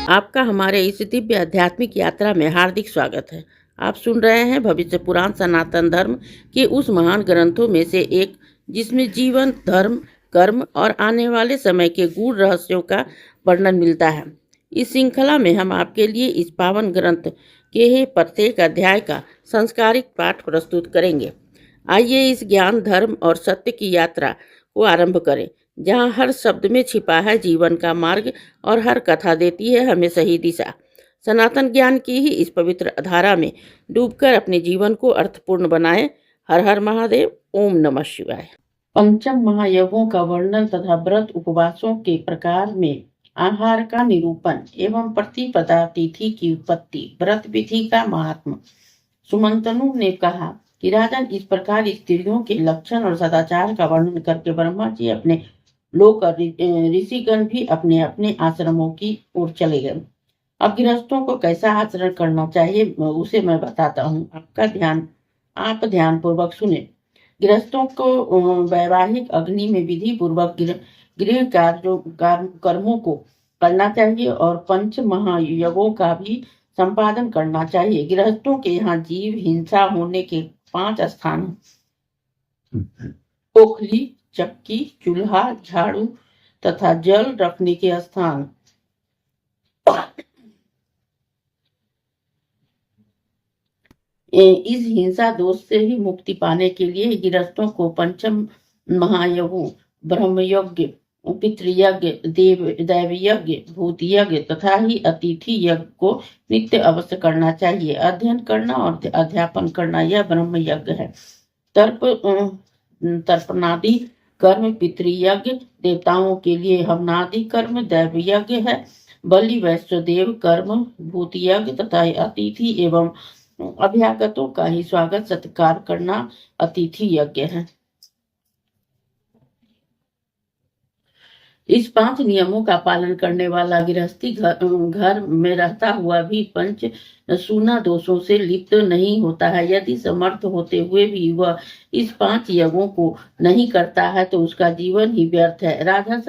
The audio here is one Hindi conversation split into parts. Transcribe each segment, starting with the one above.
आपका हमारे इस दिव्य आध्यात्मिक यात्रा में हार्दिक स्वागत है। आप सुन रहे हैं भविष्य पुराण सनातन धर्म के उस महान ग्रंथों में से एक, जिसमें जीवन, धर्म, कर्म और आने वाले समय के गूढ़ रहस्यों का वर्णन मिलता है। इस श्रृंखला में हम आपके लिए इस पावन ग्रंथ के प्रत्येक अध्याय का संस्कारिक पाठ प्रस्तुत करेंगे। आइए इस ज्ञान, धर्म और सत्य की यात्रा को आरंभ करें, जहाँ हर शब्द में छिपा है जीवन का मार्ग और हर कथा देती है हमें सही दिशा। सनातन ज्ञान की ही इस पवित्र धारा में डूबकर अपने जीवन को अर्थपूर्ण बनाएं। हर हर महादेव। ओम नमः शिवाय। पंचम महायज्ञों का वर्णन तथा व्रत उपवासों के प्रकार में आहार का निरूपण एवं प्रतिपदा तिथि की उत्पत्ति, व्रत विधि का महात्मा। सुमंतनु ने कहा कि राजन, इस प्रकार स्त्रियों के लक्षण और सदाचार का वर्णन करके ब्रह्मा जी अपने लोक ऋषिगण भी अपने अपने आश्रमों की ओर चले गए। अब गृहस्थों को कैसा आचरण करना चाहिए उसे मैं बताता हूँ। आप ध्यान पूर्वक सुने। गृहस्थों को वैवाहिक अग्नि में विधि पूर्वक गृह कर्मों को करना चाहिए और पंच महायज्ञों का भी संपादन करना चाहिए। गृहस्थों के यहाँ जीव हिंसा होने के 5 स्थान: ओखली, चक्की, चूल्हा, झाड़ू तथा जल रखने के स्थान। इस हिंसा दोष से ही मुक्ति पाने के लिए गृहस्थों को पंचम महायज्ञों, ब्रह्मयज्ञ, पितृयज्ञ, दैवयज्ञ, भूत यज्ञ तथा ही अतिथि यज्ञ को नित्य अवश्य करना चाहिए। अध्ययन करना और अध्यापन करना यह ब्रह्म यज्ञ है। तर्पणादि कर्म पितृयज्ञ, देवताओं के लिए हवनादि कर्म दैव यज्ञ है। बलि वैश्वदेव कर्म भूत यज्ञ तथा अतिथि एवं अभ्यागतों का ही स्वागत सत्कार करना अतिथि यज्ञ है। इस 5 नियमों का पालन करने वाला गृहस्थी घर में रहता हुआ भी पंच सूना दोषों से लिप्त नहीं होता है। यदि समर्थ होते हुए भी वह इस 5 यज्ञों को नहीं करता है तो उसका जीवन ही व्यर्थ है। राजा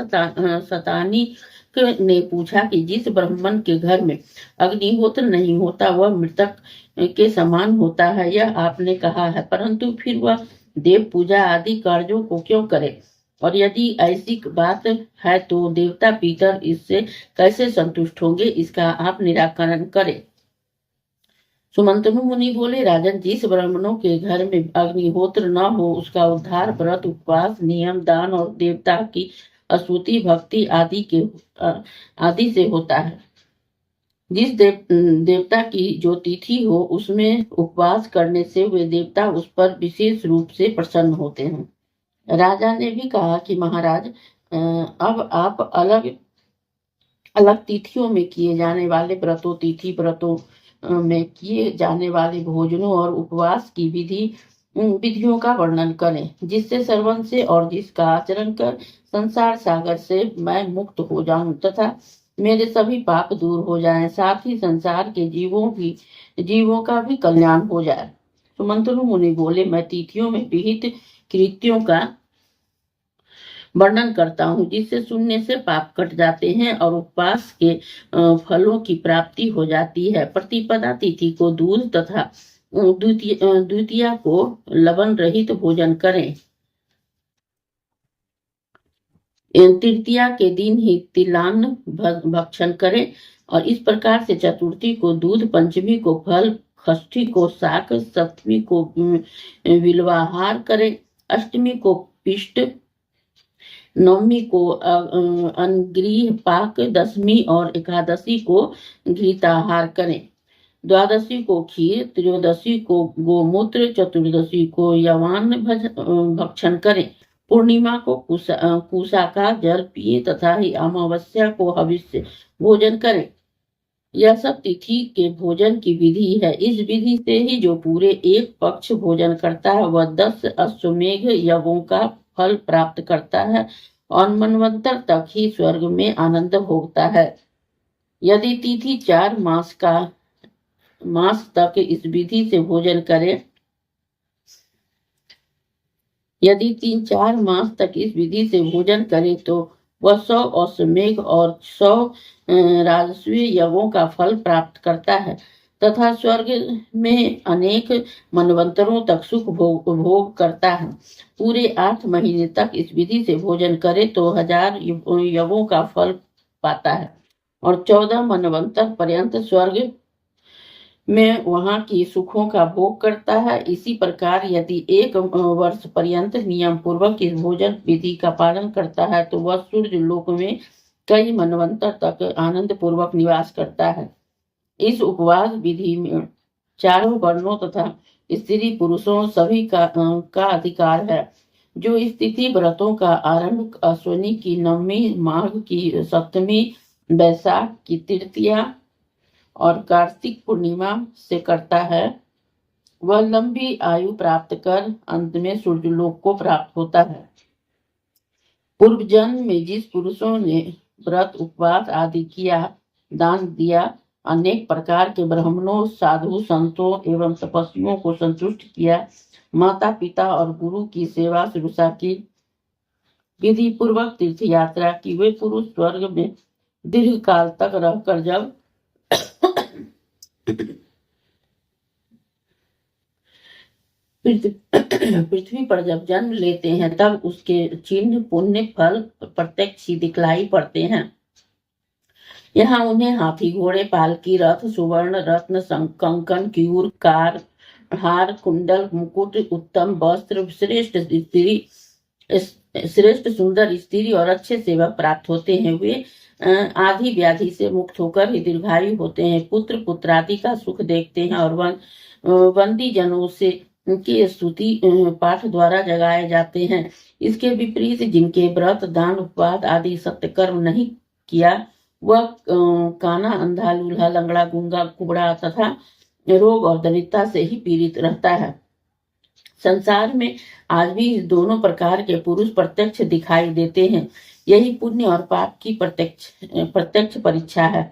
सतानी ने पूछा कि जिस ब्राह्मण के घर में अग्निहोत्र नहीं होता वह मृतक के समान होता है, यह आपने कहा है, परंतु फिर वह देव पूजा आदि कार्यों को क्यों करे? और यदि ऐसी बात है तो देवता पितर इससे कैसे संतुष्ट होंगे, इसका आप निराकरण करें। सुमंतनु मुनि बोले, राजन, जिस ब्राह्मणों के घर में अग्निहोत्र न हो उसका उद्धार व्रत, उपवास, नियम, दान और देवता की स्तुति, भक्ति आदि से होता है। जिस देवता की जो तिथि हो उसमें उपवास करने से वे देवता उस पर विशेष रूप से प्रसन्न होते हैं। राजा ने भी कहा कि महाराज, अब आप अलग अलग तिथियों में किए जाने वाले व्रतों, तिथि व्रतों में किए जाने वाले भोजनों और उपवास की विधियों का वर्णन करें, जिससे श्रवण से और जिसका आचरण कर संसार सागर से मैं मुक्त हो जाऊं तथा मेरे सभी पाप दूर हो जाएं, साथ ही संसार के जीवों का भी कल्याण हो जाए। सुमंतनु मुनि बोले, मैं तिथियों में विहित कृत्यों का वर्णन करता हूँ, जिससे सुनने से पाप कट जाते हैं और उपवास के फलों की प्राप्ति हो जाती है। प्रतिपदा तिथि को दूध तथा द्वितीया को लवण रहित भोजन करें। तृतीया के दिन ही तिलान्न भक्षण करें और इस प्रकार से चतुर्थी को दूध, पंचमी को फल, षष्ठी को शाक, सप्तमी को विल्वाहार करें, अष्टमी को पिष्ट, नवमी को अनगृह पाक, दशमी और एकादशी को घृताहार करें, द्वादशी को खीर, त्रयोदशी को गोमूत्र, चतुर्दशी को यवान भक्षण करें, पूर्णिमा को कुसा का जल पिए तथा ही अमावस्या को हविष्य भोजन करें। यह सब तिथि के भोजन की विधि है। इस विधि से ही जो पूरे एक पक्ष भोजन करता है वह 10 अश्वमेघ यज्ञों का फल प्राप्त करता है और मनवंतर तक ही स्वर्ग में आनंद भोगता है। यदि तिथि 4 मास तक इस विधि से भोजन करे, यदि 3-4 मास तक इस विधि से भोजन करे तो वह 100 अश्वमेघ और 100 राजस्वीय यज्ञों का फल प्राप्त करता है तथा स्वर्ग में अनेक मनवंतरों तक सुख भोग करता है। पूरे 8 महीने तक इस विधि से भोजन करे तो 1000 यज्ञों का फल पाता है और 14 मनवंतर पर्यंत स्वर्ग में वहां की सुखों का भोग करता है। इसी प्रकार यदि 1 वर्ष पर्यंत नियम पूर्वक इस भोजन विधि का पालन करता है तो वह सूर्य लोक में कई मनवंतर तक आनंद पूर्वक निवास करता है। इस उपवास विधि में चारों वर्णों तथा स्त्री पुरुषों सभी का अधिकार है। जो इस तिथि व्रतों का आरंभ अश्विनी की नवमी, माघ की सप्तमी, वैशाख की तृतीया और कार्तिक पूर्णिमा से करता है वह लंबी आयु प्राप्त कर अंत में सूर्यलोक को प्राप्त होता है। पूर्व जन्म में जिस पुरुषों ने व्रत, उपवास आदि किया, दान दिया, अनेक प्रकार के ब्राह्मणों, साधु, संतों एवं तपस्वियों को संतुष्ट किया, माता पिता और गुरु की सेवा शुश्रूषा की, विधि पूर्वक तीर्थ यात्रा की, वे पुरुष स्वर्ग में दीर्घ काल तक रहकर जब पृथ्वी पर जब जन्म लेते हैं तब उसके चिन्ह, पुण्य फल प्रत्यक्ष ही दिखलाई पड़ते हैं। यहाँ उन्हें हाथी, घोड़े, पालकी, रथ, सुवर्ण, रत्न, कंकन, क्यूर, कार, हार, कुंडल, मुकुट, उत्तम वस्त्र, श्रेष्ठ सुंदर स्त्री और अच्छे सेवक प्राप्त होते हैं। वे आदि व्याधि से मुक्त होकर ही दीर्घायु होते हैं, पुत्र पुत्रादि का सुख देखते हैं और बंदी जनों से की स्तुति पाठ द्वारा जगाए जाते हैं। इसके विपरीत जिनके व्रत, दान, उपवास आदि सत्य कर्म नहीं किया वह काना, अंधा, लूल्हा, लंगड़ा, गूंगा, कुबड़ा तथा रोग और दरिद्रता से ही पीड़ित रहता है। संसार में आज भी दोनों प्रकार के पुरुष प्रत्यक्ष दिखाई देते हैं। यही पुण्य और पाप की प्रत्यक्ष परीक्षा है।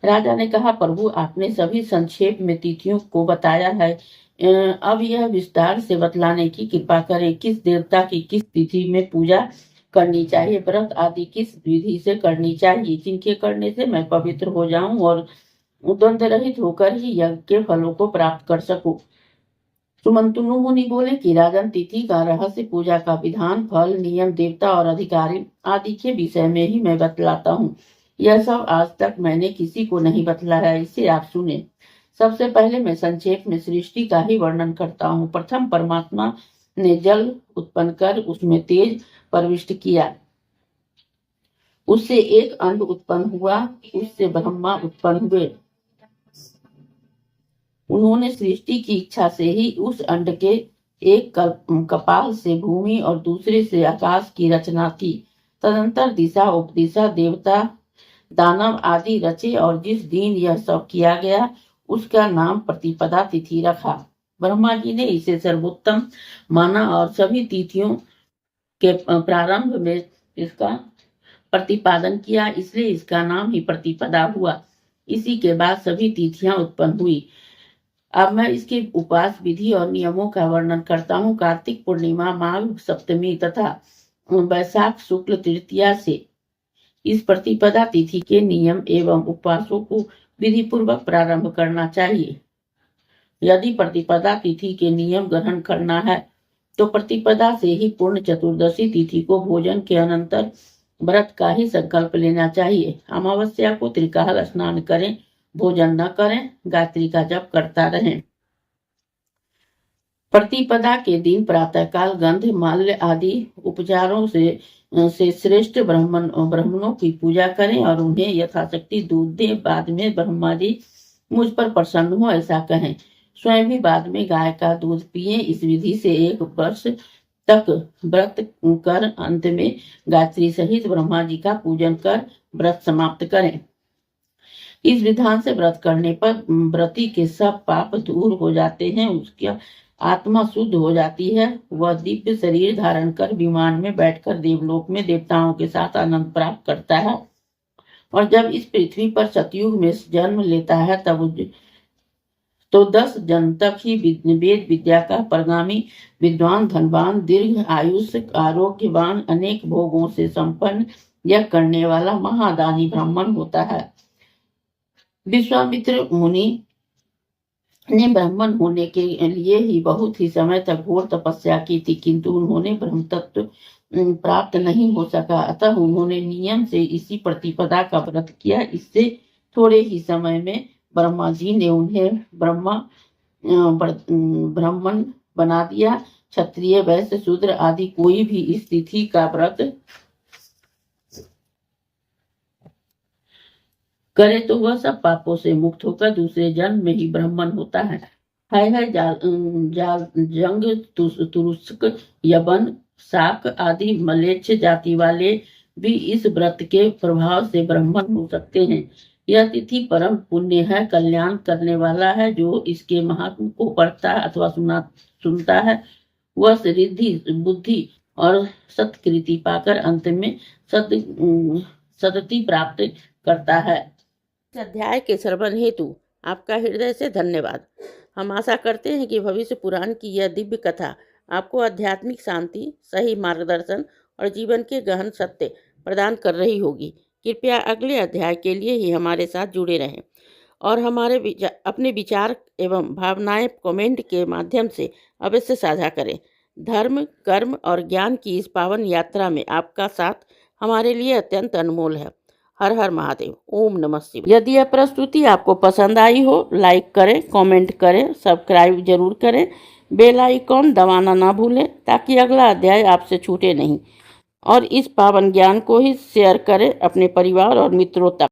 राजा ने कहा, प्रभु आपने सभी संक्षेप में तिथियों को बताया है, अब यह विस्तार से बतलाने की कृपा करें। किस देवता की किस तिथि में पूजा करनी चाहिए, व्रत आदि किस विधि से करनी चाहिए, जिनके करने से मैं पवित्र हो जाऊं और द्वंद्व रहित होकर ही यज्ञ के फलों को प्राप्त कर सकूं। सुमंतनु मुनि बोले कि राजन, तिथि का रहस्य, पूजा का विधान, फल, नियम, देवता और अधिकारी आदि के विषय में ही मैं बतलाता हूँ। यह सब आज तक मैंने किसी को नहीं बतलाया, इसे आप सुने। सबसे पहले मैं संक्षेप में सृष्टि का ही वर्णन करता हूँ। प्रथम परमात्मा ने जल उत्पन्न कर उसमें तेज प्रविष्ट किया, उससे एक अंड उत्पन्न हुआ, उससे ब्रह्मा उत्पन्न हुए। उन्होंने सृष्टि की इच्छा से ही उस अंड के एक कपाल से भूमि और दूसरे से आकाश की रचना की। तदंतर दिशा, उपदिशा, देवता, दानव आदि रचे और जिस दिन यह सब किया गया उसका नाम प्रतिपदा तिथि रखा। ब्रह्मा जी ने इसे सर्वोत्तम माना और सभी तिथियों के प्रारंभ में इसका प्रतिपादन किया, इसलिए इसका नाम ही प्रतिपदा हुआ। इसी के बाद सभी तिथियां उत्पन्न हुई। अब मैं इसके उपवास विधि और नियमों का वर्णन करता हूँ। कार्तिक पूर्णिमा, माघ सप्तमी तथा वैशाख शुक्ल तृतीया से इस प्रतिपदा तिथि के नियम एवं उपवासों को विधि पूर्वक प्रारंभ करना चाहिए। यदि प्रतिपदा तिथि के नियम ग्रहण करना है तो प्रतिपदा से ही पूर्ण चतुर्दशी तिथि को भोजन के अनंतर व्रत का ही संकल्प लेना चाहिए। अमावस्या को त्रिकाल स्नान करें, भोजन न करें, गायत्री का जप करता रहें। प्रतिपदा के दिन प्रातःकाल गंध, माल्य आदि उपचारों से श्रेष्ठ ब्राह्मणों की पूजा करें और उन्हें यथाशक्ति दूध दें। बाद में ब्रह्मा जी मुझ पर प्रसन्न हो ऐसा कहें। स्वयं भी बाद में गाय का दूध पिए। इस विधि से 1 वर्ष तक व्रत कर अंत में गायत्री सहित ब्रह्मा जी का पूजन कर व्रत समाप्त करें। इस विधान से व्रत करने पर व्रती के सब पाप दूर हो जाते हैं, उसकी आत्मा शुद्ध हो जाती है। वह दिव्य शरीर धारण कर विमान में बैठकर देवलोक में देवताओं के साथ आनंद प्राप्त करता है और जब इस पृथ्वी पर सतयुग में जन्म लेता है तो 10 जन तक ही वेद विद्या का परगामी विद्वान, धनवान, दीर्घ आयुष, आरोग्यवान, अनेक भोगों से संपन्न यह करने वाला महादानी ब्राह्मण होता है। विश्वामित्र मुनि ने ब्राह्मण होने के लिए ही बहुत ही समय तक घोर तपस्या की थी, किंतु उन्होंने ब्रह्म तत्व प्राप्त नहीं हो सका। अतः उन्होंने नियम से इसी प्रतिपदा का व्रत किया। इससे थोड़े ही समय में ब्रह्मा जी ने उन्हें ब्राह्मण बना दिया। क्षत्रिय, वैश्य, शूद्र आदि कोई भी इस तिथि का व्रत करे तो वह सब पापों से मुक्त होकर दूसरे जन्म में ही ब्राह्मण होता है। जंग, तुरुस्क, यवन, शाक आदि मलेच्छ जाति वाले भी इस व्रत के प्रभाव से ब्राह्मण हो सकते हैं। यह तिथि परम पुण्य है, कल्याण करने वाला है। जो इसके महात्म को पढ़ता अथवा सुनता है वह रिद्धि, बुद्धि और सत्कृति पाकर अंत में सदति प्राप्त करता है। इस अध्याय के श्रवण हेतु आपका हृदय से धन्यवाद। हम आशा करते हैं कि भविष्य पुराण की यह दिव्य कथा आपको आध्यात्मिक शांति, सही मार्गदर्शन और जीवन के गहन सत्य प्रदान कर रही होगी। कृपया अगले अध्याय के लिए ही हमारे साथ जुड़े रहें और अपने विचार एवं भावनाएं कमेंट के माध्यम से अवश्य साझा करें। धर्म, कर्म और ज्ञान की इस पावन यात्रा में आपका साथ हमारे लिए अत्यंत अनमोल है। हर हर महादेव। ओम नमः शिवाय। यदि यह प्रस्तुति आपको पसंद आई हो, लाइक करें, कमेंट करें, सब्सक्राइब जरूर करें, बेल आइकॉन दबाना ना भूलें ताकि अगला अध्याय आपसे छूटे नहीं। और इस पावन ज्ञान को ही शेयर करें अपने परिवार और मित्रों तक।